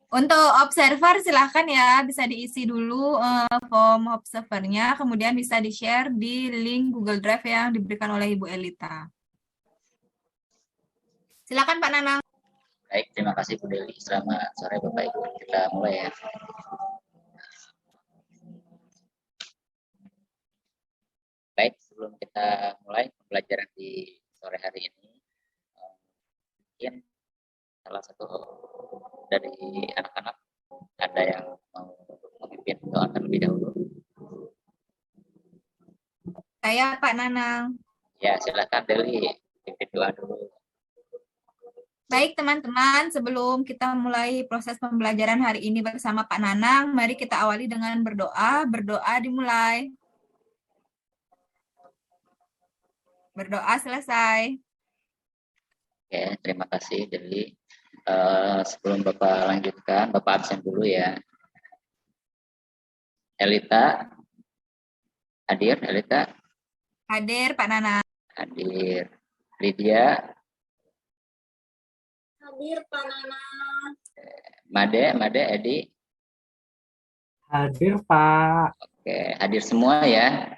Untuk observer silahkan ya, bisa diisi dulu form observernya, kemudian bisa di-share di link Google Drive yang diberikan oleh Ibu Elita. Silakan Pak Nanang. Baik, terima kasih Bu Dewi. Selamat sore Bapak Ibu. Kita mulai ya. Baik, sebelum kita mulai pembelajaran di sore hari ini, mungkin salah satu dari anak-anak ada yang mau memimpin doa terlebih dahulu. Saya Pak Nanang. Ya, silakan Deli, pimpin doa dulu. Baik teman-teman, sebelum kita mulai proses pembelajaran hari ini bersama Pak Nanang, mari kita awali dengan berdoa. Berdoa dimulai. Berdoa selesai. Oke, terima kasih Deli. Sebelum Bapak lanjutkan, Bapak absen dulu ya. Elita, hadir Elita? Hadir Pak Nanang. Hadir. Lydia? Hadir Pak Nanang. Made, Edi? Hadir Pak. Oke, hadir semua ya.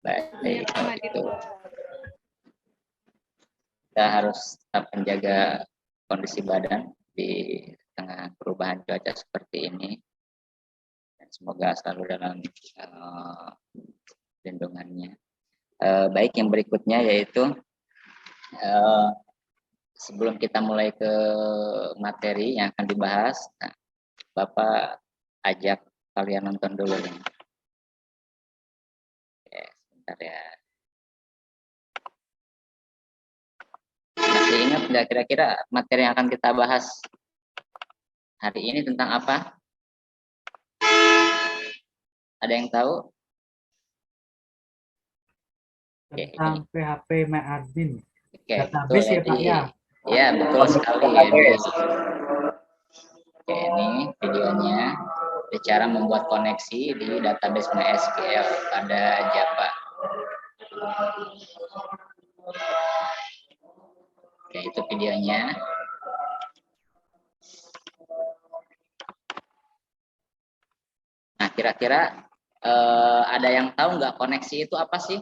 Baik, itu. Kita harus tetap menjaga kondisi badan di tengah perubahan cuaca seperti ini. Dan semoga selalu dalam lindungannya. Baik, yang berikutnya yaitu sebelum kita mulai ke materi yang akan dibahas, nah, Bapak ajak kalian nonton dulu nih. Oke, sebentar ya. Masih ingat nggak kira-kira materi yang akan kita bahas hari ini tentang apa? Ada yang tahu? Tentang PHP MyAdmin. Oke, Database ya Pak ya? Ya, betul sekali. Oke, ini videonya. Cara membuat koneksi di database MySQL pada Java. Oke, itu videonya. Nah, kira-kira ada yang tahu nggak koneksi itu apa sih?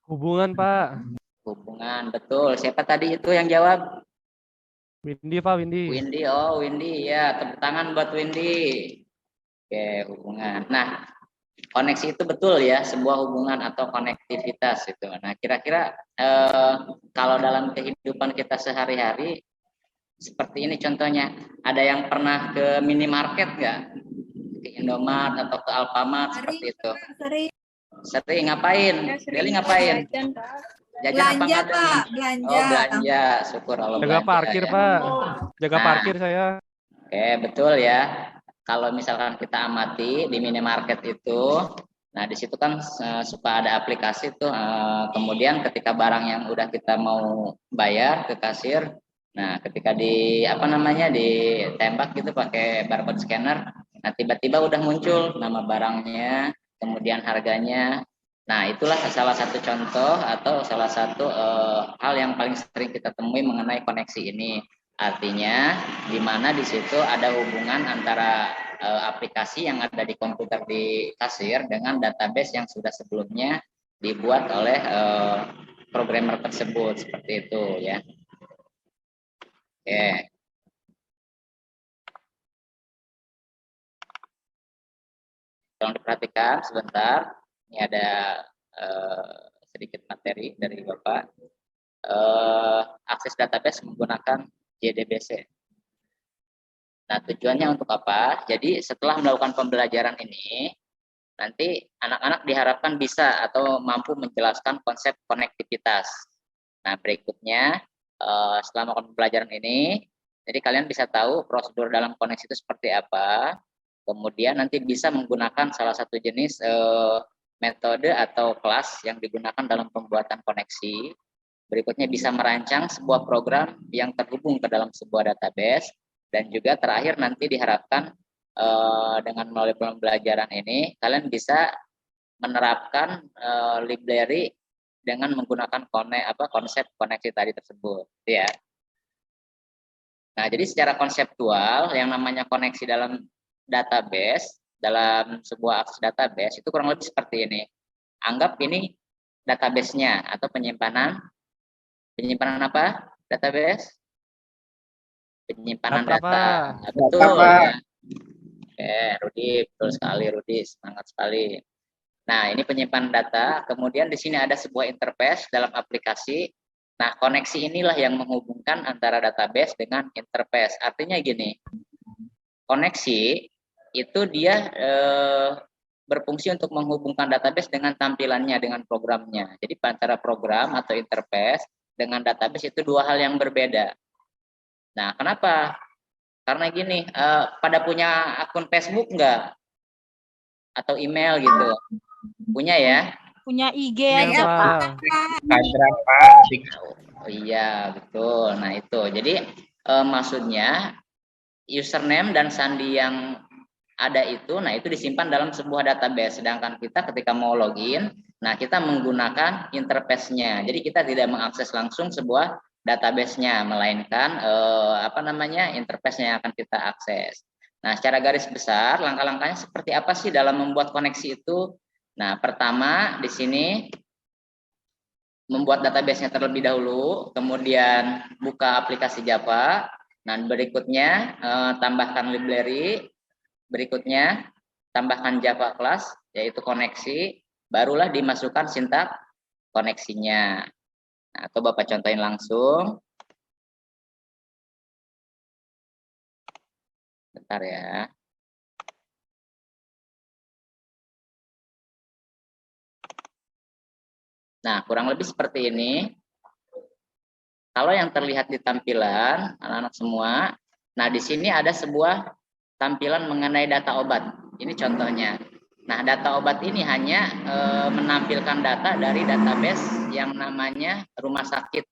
Hubungan, Pak. Hubungan, betul. Siapa tadi itu yang jawab? Windy, Pak, Windy. Windy, oh Windy. Ya, tepuk tangan buat Windy. Oke, hubungan. Nah, koneksi itu betul ya, sebuah hubungan atau konektivitas itu. Nah, kira-kira kalau dalam kehidupan kita sehari-hari, seperti ini contohnya, ada yang pernah ke minimarket nggak? Ke Indomaret atau ke Alfamart seperti itu? Sering ngapain? Deli ngapain? Jajan Belanja apa Pak, belanja. Oh, belanja. Syukur Allah. Jaga parkir, ya. Pak. Jaga Nah, parkir saya. Oke, betul ya. Kalau misalkan kita amati di minimarket itu, nah di situ kan suka ada aplikasi tuh. Kemudian ketika barang yang udah kita mau bayar ke kasir, nah ketika ditembak gitu pakai barcode scanner, nah tiba-tiba udah muncul nama barangnya, kemudian harganya. Nah itulah salah satu contoh atau salah satu hal yang paling sering kita temui mengenai koneksi ini. Artinya di mana di situ ada hubungan antara aplikasi yang ada di komputer di kasir dengan database yang sudah sebelumnya dibuat oleh programmer tersebut, seperti itu ya. Oke. Tolong diperhatikan sebentar. Ini ada sedikit materi dari Bapak. Akses database menggunakan JDBC. Nah, tujuannya untuk apa? Jadi setelah melakukan pembelajaran ini, nanti anak-anak diharapkan bisa atau mampu menjelaskan konsep konektivitas. Nah, berikutnya setelah melakukan pembelajaran ini, jadi kalian bisa tahu prosedur dalam koneksi itu seperti apa. Kemudian nanti bisa menggunakan salah satu jenis metode atau kelas yang digunakan dalam pembuatan koneksi. Berikutnya bisa merancang sebuah program yang terhubung ke dalam sebuah database. Dan juga terakhir nanti diharapkan dengan melalui pembelajaran ini kalian bisa menerapkan library dengan menggunakan konsep koneksi tadi tersebut ya. Nah, jadi secara konseptual yang namanya koneksi dalam database, dalam sebuah akses database itu kurang lebih seperti ini. Anggap ini database-nya atau penyimpanan apa? Database? Penyimpanan Data, data. Pak. Betul ya. Oke, Rudi, betul sekali Rudi, semangat sekali. Nah, ini penyimpanan data, kemudian di sini ada sebuah interface dalam aplikasi. Nah, koneksi inilah yang menghubungkan antara database dengan interface. Artinya gini, koneksi itu dia berfungsi untuk menghubungkan database dengan tampilannya, dengan programnya. Jadi antara program atau interface dengan database itu dua hal yang berbeda. Nah, kenapa? Karena gini, pada punya akun Facebook nggak? Atau email gitu? Punya ya? Punya IG Iya, aja, Pak. Pak. Instagram, Pak. Oh iya, betul. Nah, itu. Jadi maksudnya username dan sandi yang ada itu, nah itu disimpan dalam sebuah database. Sedangkan kita ketika mau login, nah kita menggunakan interface-nya. Jadi kita tidak mengakses langsung sebuah database-nya, melainkan interface-nya yang akan kita akses. Nah, secara garis besar, langkah-langkahnya seperti apa sih dalam membuat koneksi itu? Nah, pertama di sini membuat database-nya terlebih dahulu, kemudian buka aplikasi Java. Nah, berikutnya tambahkan library, berikutnya tambahkan Java class, yaitu koneksi, barulah dimasukkan sintak koneksinya. Nah, atau Bapak contohin langsung. Bentar ya. Nah, kurang lebih seperti ini. Kalau yang terlihat di tampilan, anak-anak semua, nah di sini ada sebuah tampilan mengenai data obat. Ini contohnya. Nah, data obat ini hanya menampilkan data dari database yang namanya rumah sakit.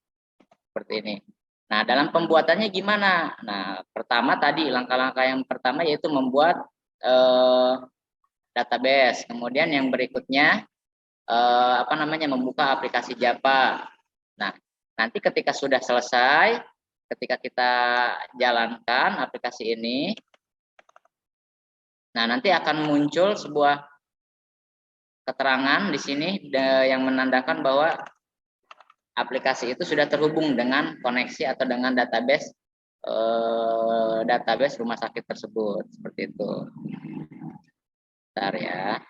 Seperti ini. Nah, dalam pembuatannya gimana? Nah, pertama tadi, langkah-langkah yang pertama yaitu membuat database. Kemudian yang berikutnya, membuka aplikasi Java. Nah, nanti ketika sudah selesai, ketika kita jalankan aplikasi ini, nah nanti akan muncul sebuah keterangan di sini yang menandakan bahwa aplikasi itu sudah terhubung dengan koneksi atau dengan database rumah sakit tersebut, seperti itu. Bentar ya.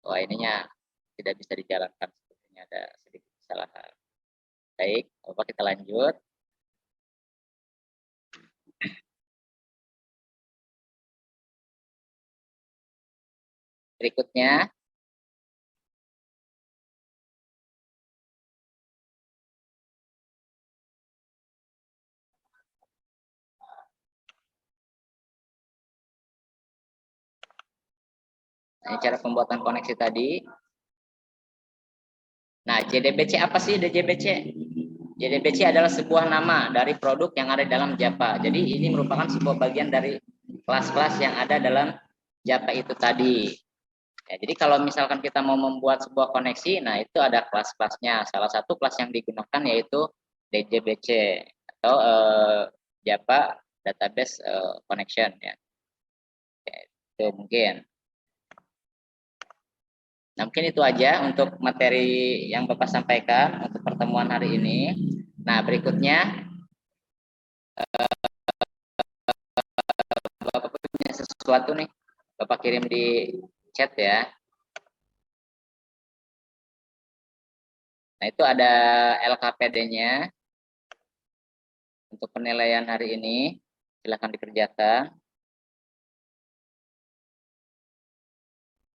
Wah, ininya tidak bisa dijalankan, sepertinya ada sedikit kesalahan. Baik, Bapak kita lanjut. Berikutnya, ini cara pembuatan koneksi tadi. Nah, JDBC apa sih JDBC? JDBC adalah sebuah nama dari produk yang ada dalam Java. Jadi ini merupakan sebuah bagian dari kelas-kelas yang ada dalam Java itu tadi. Ya, jadi kalau misalkan kita mau membuat sebuah koneksi, nah itu ada kelas-kelasnya. Salah satu kelas yang digunakan yaitu JDBC atau Java Database Connection ya. Oke, itu mungkin. Nah, mungkin itu aja untuk materi yang Bapak sampaikan untuk pertemuan hari ini. Nah, berikutnya Bapak punya sesuatu nih, Bapak kirim di chat ya. Nah, itu ada LKPD-nya untuk penilaian hari ini. Silakan dikerjakan.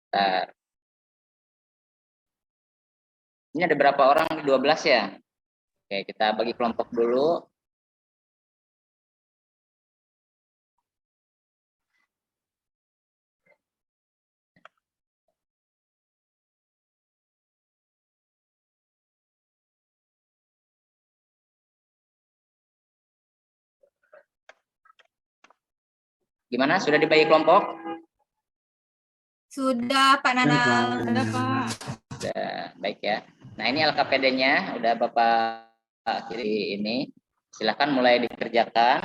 Bentar. Ini ada berapa orang? 12 ya? Oke, kita bagi kelompok dulu. Gimana? Sudah dibagi kelompok? Sudah, Pak Nanang. Ada, Pak. Sudah, baik ya. Nah, ini LKPD-nya udah Bapak kiri ini. Silakan mulai dikerjakan.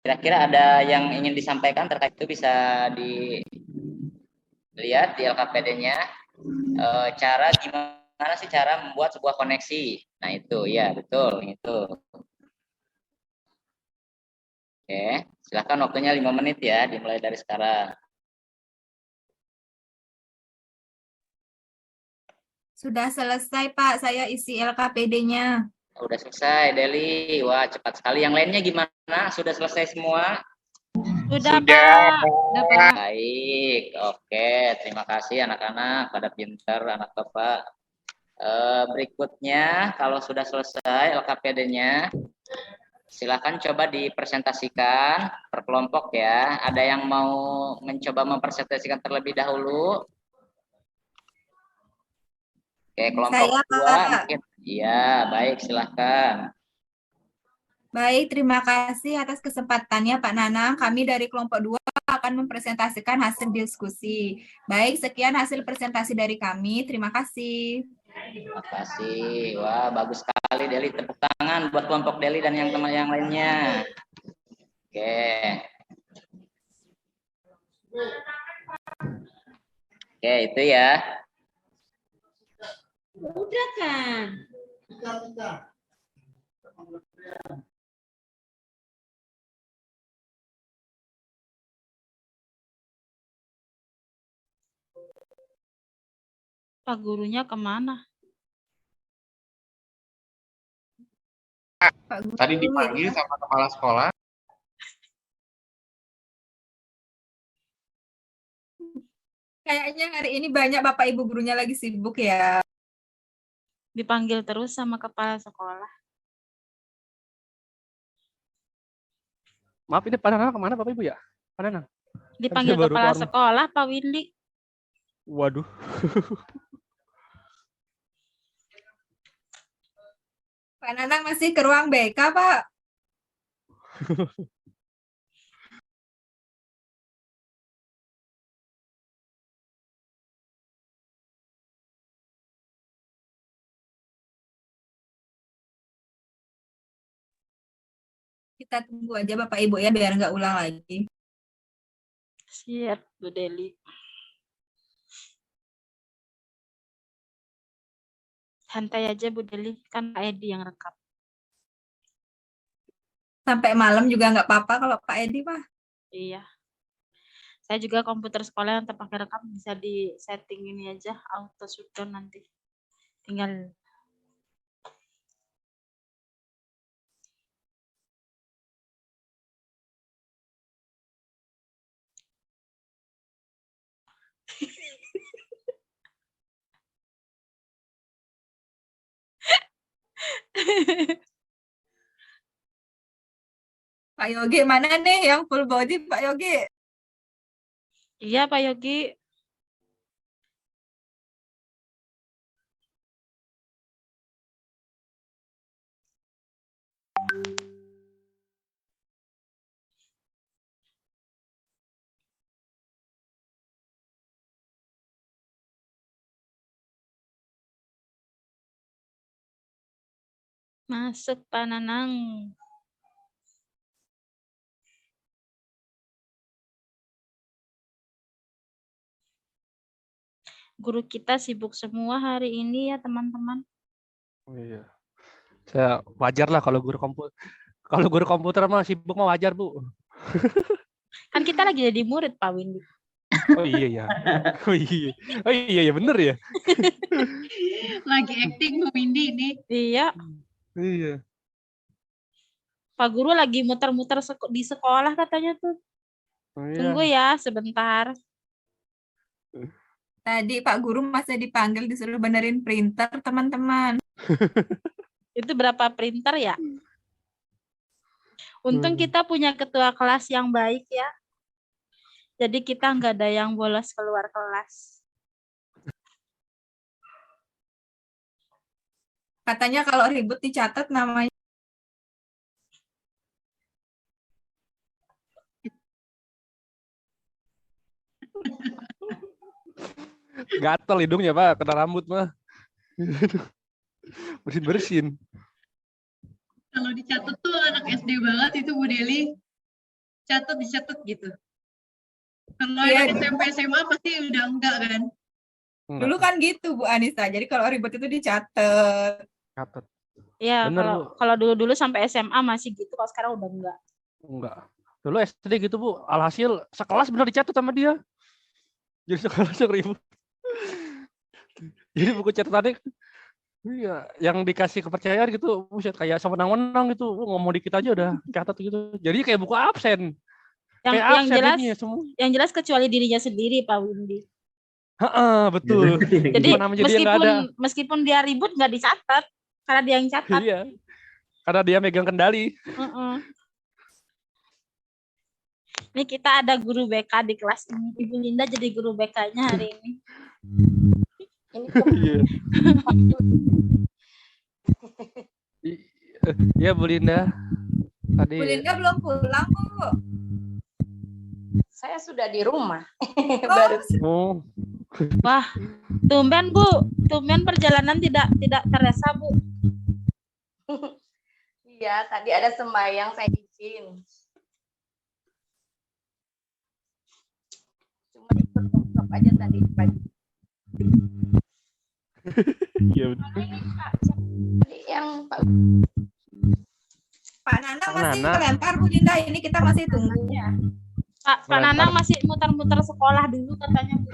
Kira-kira ada yang ingin disampaikan terkait itu, bisa dilihat di LKPD-nya. Cara gimana sih cara membuat sebuah koneksi? Nah itu ya betul itu. Oke, silahkan waktunya 5 menit ya, dimulai dari sekarang. Sudah selesai, Pak. Saya isi LKPD-nya. Udah selesai, Deli. Wah, cepat sekali. Yang lainnya gimana? Sudah selesai semua? Sudah, Pak. Sudah, Pak. Baik, oke. Terima kasih anak-anak, pada pintar anak Bapak. Berikutnya, kalau sudah selesai LKPD-nya, silakan coba dipresentasikan per kelompok ya. Ada yang mau mencoba mempresentasikan terlebih dahulu? Oke, kelompok Saya, kedua Pak. mungkin. Iya, baik, silahkan. Baik, terima kasih atas kesempatannya Pak Nanang. Kami dari kelompok 2 akan mempresentasikan hasil diskusi. Baik, sekian hasil presentasi dari kami. Terima kasih. Terima kasih. Wah, bagus sekali Deli. Tepuk tangan buat kelompok Deli dan yang teman yang lainnya. Oke. Oke, itu ya. Udah kan? Pak gurunya kemana? Pak Guru, Tadi dipanggil ya. sama kepala sekolah. Kayaknya hari ini banyak Bapak Ibu gurunya lagi sibuk ya. Dipanggil terus sama kepala sekolah. Maaf, ini Pak Nanang kemana Bapak Ibu ya? Pak Nanang? Dipanggil Baru kepala keluar. sekolah, Pak Windy. Waduh. Pak Nanang masih ke ruang BK, Pak. Kita tunggu aja Bapak Ibu ya, biar nggak ulang lagi. Siap, Bu Deli. Santai aja, Bu Deli. Kan Pak Edi yang rekam. Sampai malam juga nggak apa-apa kalau Pak Edi, Pak. Iya. Saya juga komputer sekolah yang terpakai rekam bisa di setting ini aja, auto shutdown nanti. Tinggal Pak Yogi mana nih yang full body, Pak Yogi? iya, Pak Yogi. Masuk, Pak Nanang. Guru kita sibuk semua hari ini ya, teman-teman. Oh, iya. Saya wajar lah kalau guru komputer. Kalau guru komputer mah sibuk mah wajar, Bu. Kan kita lagi jadi murid, Pak Windy. Oh iya ya. Oh iya. Oh iya ya, bener ya. Lagi acting Bu Windy ini. Iya, Iya. Pak Guru lagi muter-muter di sekolah katanya tuh. Oh, iya. Tunggu ya sebentar. Tadi Pak Guru masih dipanggil disuruh benerin printer, teman-teman. Itu berapa printer ya? Untung Hmm. kita punya ketua kelas yang baik ya. Jadi kita nggak ada yang bolos keluar kelas. Katanya kalau ribut dicatat namanya. Gatel hidungnya, Pak, kena rambut mah. Bersin-bersin. Kalau dicatat tuh anak SD banget itu Bu Deli. dicatat gitu. Kalau Iya. anak SMP SMA pasti udah enggak kan? Enggak, Dulu kan gitu Bu Anissa. Jadi kalau ribet itu dicatat. catat. Iya, Bener, kalau Bu. kalau dulu-dulu sampai SMA masih gitu, kalau sekarang udah enggak. Enggak. Dulu SD gitu, Bu. Alhasil sekelas bener dicatat sama dia. Jadi sekelas ribut. Jadi buku catatannya iya, yang dikasih kepercayaan gitu, buset kayak sewenang-wenang gitu. Ngomong dikit aja udah catat gitu. Jadi kayak buku absen. Yang Kayak yang absen jelas jadinya semua. yang jelas kecuali dirinya sendiri, Pak Windy. Heeh, betul. Jadi Cuma nama jadi yang nggak ada. meskipun dia ribut nggak dicatat karena dia yang catat. Iya. Karena dia megang kendali. Heeh. Ini kita ada guru BK di kelas ini. Ibu Linda jadi guru BK-nya hari ini. Ini Iya. Iya, Bu Linda. Tadi Bu Linda belum pulang Bu. saya sudah di rumah. Oh, Baru oh, Wah, tumben Bu. Tumben perjalanan tidak terasa Bu. iya, tadi ada sembahyang saya izin. Cuma ikut workshop aja tadi pagi. iya betul. Tadi yang Pak Pak Nanang masih Nanang. kelempar Bu Linda. Ini kita masih tunggu. Pak Melempar. Nanang masih muter-muter sekolah dulu katanya Bu.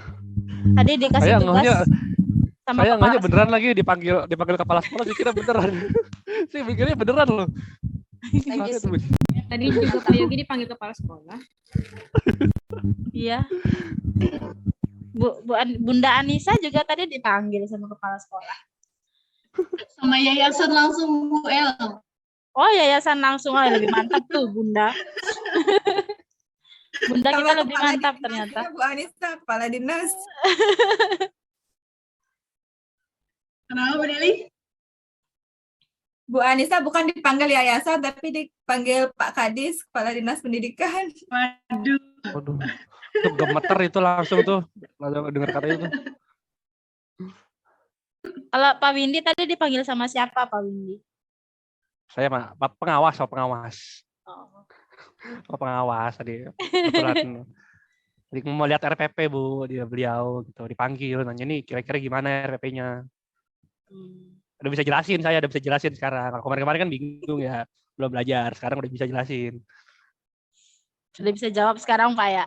Tadi dikasih Saya tugas ngehnya, sama saya kepala ngehnya beneran lagi dipanggil kepala sekolah, saya kira beneran. Saya mikirnya beneran loh. lagi Kaget, Bu. Tadi juga Pak Yogi dipanggil kepala sekolah. Iya. Bunda Anissa juga tadi dipanggil sama kepala sekolah. Sama yayasan langsung Bu El. Oh, yayasan langsung lebih mantap tuh Bunda. Bunda kita Sama lebih kepala mantap dinasnya, ternyata. Bu Anissa, kepala dinas. Kenapa Bu Deli? Bu Anissa bukan dipanggil yayasan, tapi dipanggil Pak Kadis, kepala dinas pendidikan. Waduh. Waduh. Itu gemeter itu langsung tuh. Langsung dengar kata itu. Kalau Pak Windy tadi dipanggil sama siapa Pak Windy? Saya mah pengawas. Oh. Pengawas tadi. Kebetulan. Jadi mau lihat RPP Bu, beliau gitu dipanggil nanya nih kira-kira gimana RPP-nya. Udah bisa jelasin sekarang. Kalau kemarin-kemarin kan bingung ya, belum belajar. Sekarang udah bisa jelasin. Sudah bisa jawab sekarang Pak ya.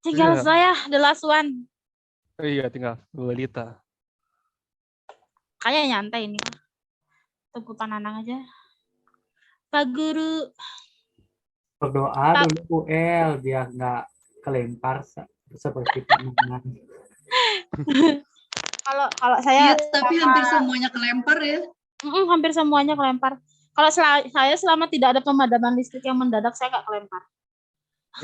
Tinggal Iya. saya the last one. Iya, tinggal Bu Lita. Kayak nyantai ini mah. Tunggu Pak Nanang aja. Pak Guru. Berdoa dulu UL biar nggak kelempar seperti Pak Nanang. Kalau saya Iya, tapi hampir semuanya kelempar ya. hampir semuanya kelempar. Kalau saya selama tidak ada pemadaman listrik yang mendadak saya nggak kelempar.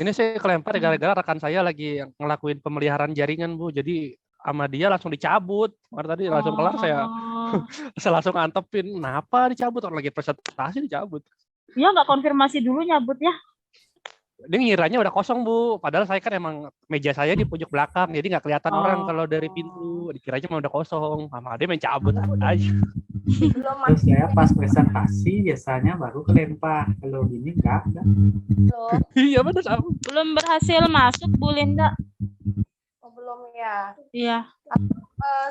Ini saya kelempar gara-gara rekan saya lagi ngelakuin pemeliharaan jaringan Bu. Jadi sama dia langsung dicabut. Kemarin tadi langsung kelar saya langsung antepin. Kenapa dicabut? Orang lagi presentasi dicabut. Ya nggak konfirmasi dulu nyabut ya. Dia ngiranya udah kosong Bu. Padahal saya kan emang meja saya di pojok belakang. Jadi nggak kelihatan orang kalau dari pintu. Dikiranya mau udah kosong. Sama dia main cabut aja. belum Terus saya pas presentasi biasanya baru kelempar. Kalau gini nggak ada. belum, Iya benar sama. Belum berhasil masuk Bu Linda. belum ya. Iya.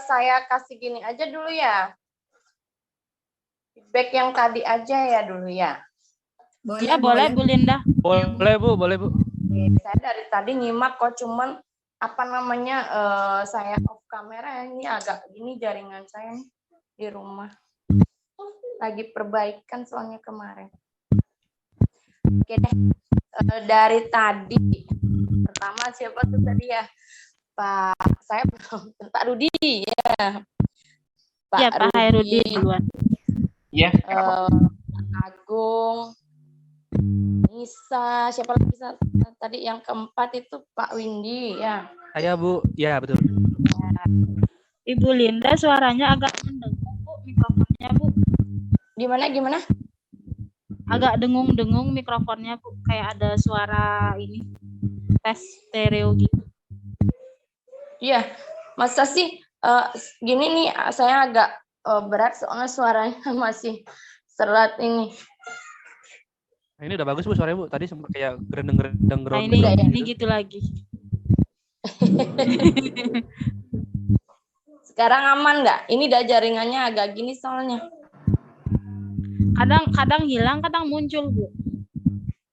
Saya kasih gini aja dulu ya. Feedback yang tadi aja ya dulu ya. Ya boleh Bu Linda. Boleh Bu. Oke, saya dari tadi nyimak kok, cuman apa namanya saya off kamera ini agak gini jaringan saya nih di rumah. Lagi perbaikan soalnya kemarin. Oke deh. Dari tadi pertama siapa tuh tadi ya? Saya belum Pak Rudi ya. Ya Pak Hairudi duluan. Iya. Agung, Nisa, siapa lagi tadi yang keempat itu Pak Windy ya. Saya Bu. Ya betul. Ibu Linda suaranya agak mendengung Bu mikrofonnya Bu. Gimana? Agak dengung-dengung mikrofonnya Bu. Kayak ada suara ini tes stereo gitu. Iya, masa sih gini nih saya agak berat soalnya suaranya masih serat ini. Nah, ini udah bagus Bu suaranya Bu. Tadi sempat kayak gerendeng-gerendeng Nah, ground ini ground ini gitu lagi. Sekarang aman nggak? Ini dah jaringannya agak gini soalnya. Kadang hilang, kadang muncul, Bu.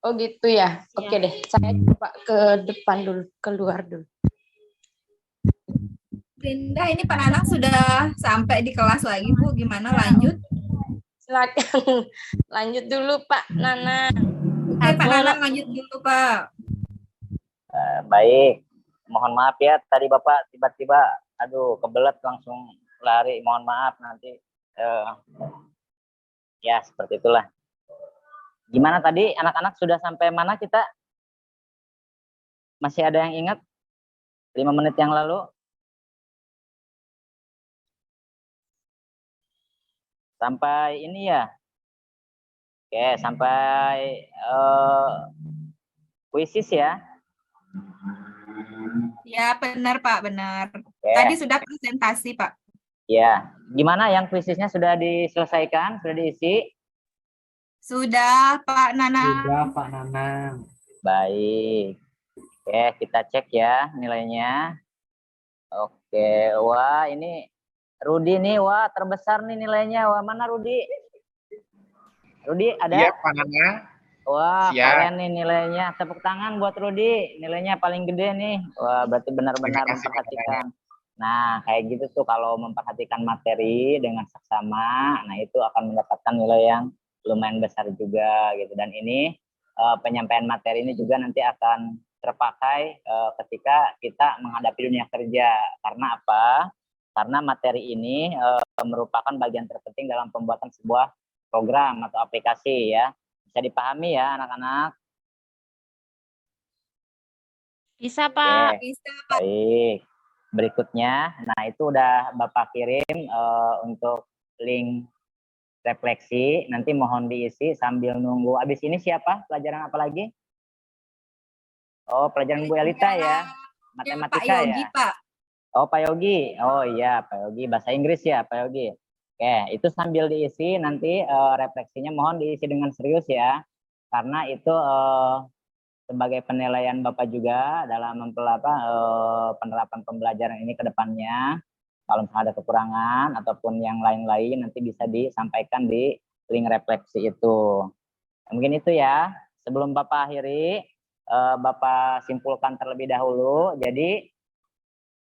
Oh gitu ya. Oke deh, saya coba ke depan dulu, keluar dulu. Linda, ini Pak Nanang sudah sampai di kelas lagi, Bu. Gimana lanjut? Silakan lanjut dulu Pak Nana. Oke, Pak Nanang lanjut dulu, Pak. Baik, mohon maaf ya tadi Bapak tiba-tiba aduh kebelet langsung lari, mohon maaf nanti ya seperti itulah. Gimana tadi anak-anak sudah sampai mana kita? Masih ada yang ingat? 5 menit yang lalu? Sampai ini ya? Oke, sampai kuisis ya? Ya, benar, Pak, benar. Oke. Tadi sudah presentasi, Pak. Ya, gimana yang kuisisnya sudah diselesaikan, sudah diisi? Sudah, Pak Nanang. Sudah Pak Nanang. Baik. Oke, kita cek ya nilainya. Oke, wah ini Rudi nih, wah terbesar nih nilainya. Wah, mana Rudi? Rudi ada? Iya, Pak Nana. Wah, Siap. keren nih nilainya. Tepuk tangan buat Rudi. Nilainya paling gede nih. Wah, berarti benar-benar Terima kasih, Pak memperhatikan. Nah, kayak gitu tuh kalau memperhatikan materi dengan seksama, nah itu akan mendapatkan nilai yang lumayan besar juga gitu. Dan ini penyampaian materi ini juga nanti akan terpakai ketika kita menghadapi dunia kerja. Karena apa? Karena materi ini merupakan bagian terpenting dalam pembuatan sebuah program atau aplikasi ya. Bisa dipahami ya anak-anak? Bisa, Pak. Oke, baik. Berikutnya, nah itu udah Bapak kirim untuk link refleksi. Nanti mohon diisi sambil nunggu. Abis ini siapa? Pelajaran apa lagi? Oh, pelajaran Bu Elita ya? Matematika Pak Yogi, ya? Pak. Oh, Pak Yogi. Oh iya, Pak Yogi. Bahasa Inggris ya, Pak Yogi. Oke, itu sambil diisi nanti refleksinya mohon diisi dengan serius ya. Karena itu sebagai penilaian Bapak juga dalam penerapan pembelajaran ini ke depannya. Kalau misalnya ada kekurangan ataupun yang lain-lain nanti bisa disampaikan di link refleksi itu. Mungkin itu ya. Sebelum Bapak akhiri, Bapak simpulkan terlebih dahulu. Jadi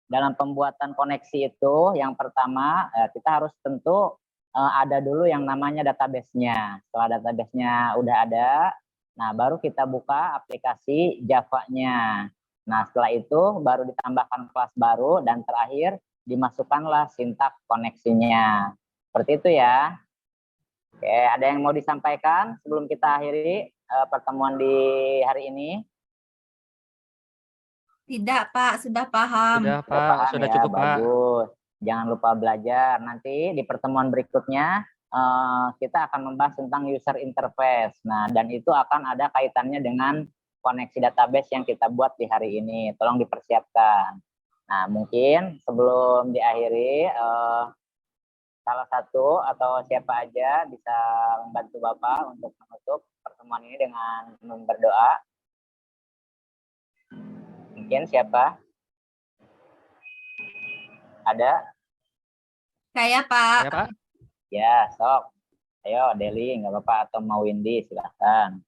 dalam pembuatan koneksi itu yang pertama kita harus tentu ada dulu yang namanya database-nya. Setelah database-nya udah ada, nah baru kita buka aplikasi Java-nya. Nah setelah itu baru ditambahkan kelas baru dan terakhir dimasukkanlah sintak koneksinya. Seperti itu ya. Oke, ada yang mau disampaikan sebelum kita akhiri pertemuan di hari ini? Tidak, Pak. Sudah paham. Sudah Pak, paham sudah ya, cukup Pak. bagus. Jangan lupa belajar. Nanti di pertemuan berikutnya kita akan membahas tentang user interface. Nah, dan itu akan ada kaitannya dengan koneksi database yang kita buat di hari ini. Tolong dipersiapkan. Nah, mungkin sebelum diakhiri, salah satu atau siapa aja bisa membantu Bapak untuk menutup pertemuan ini dengan berdoa. Mungkin siapa? Ada? Saya, Pak. Ya Pak. Ya, sok. Ayo, Deli, nggak apa-apa. Atau mau Windy, silahkan.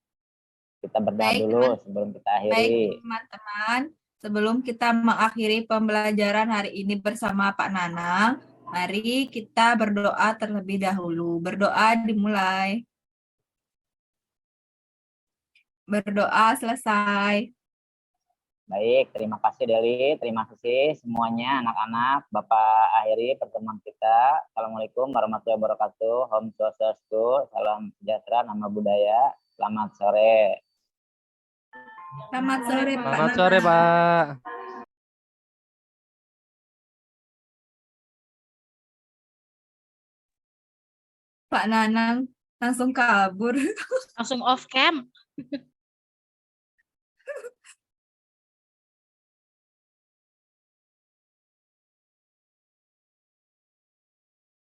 Kita berdoa Baik, dulu sebelum kita akhiri. Baik, teman-teman. Sebelum kita mengakhiri pembelajaran hari ini bersama Pak Nanang, mari kita berdoa terlebih dahulu. Berdoa dimulai. Berdoa selesai. Baik, terima kasih Deli, terima kasih semuanya anak-anak. Bapak akhiri pertemuan kita. Assalamualaikum warahmatullahi wabarakatuh. Om Swastiastu, salam sejahtera, nama budaya. Selamat sore. Selamat sore, Pak Selamat sore Nanang. Pak. Pak Nanang langsung kabur. Langsung off cam.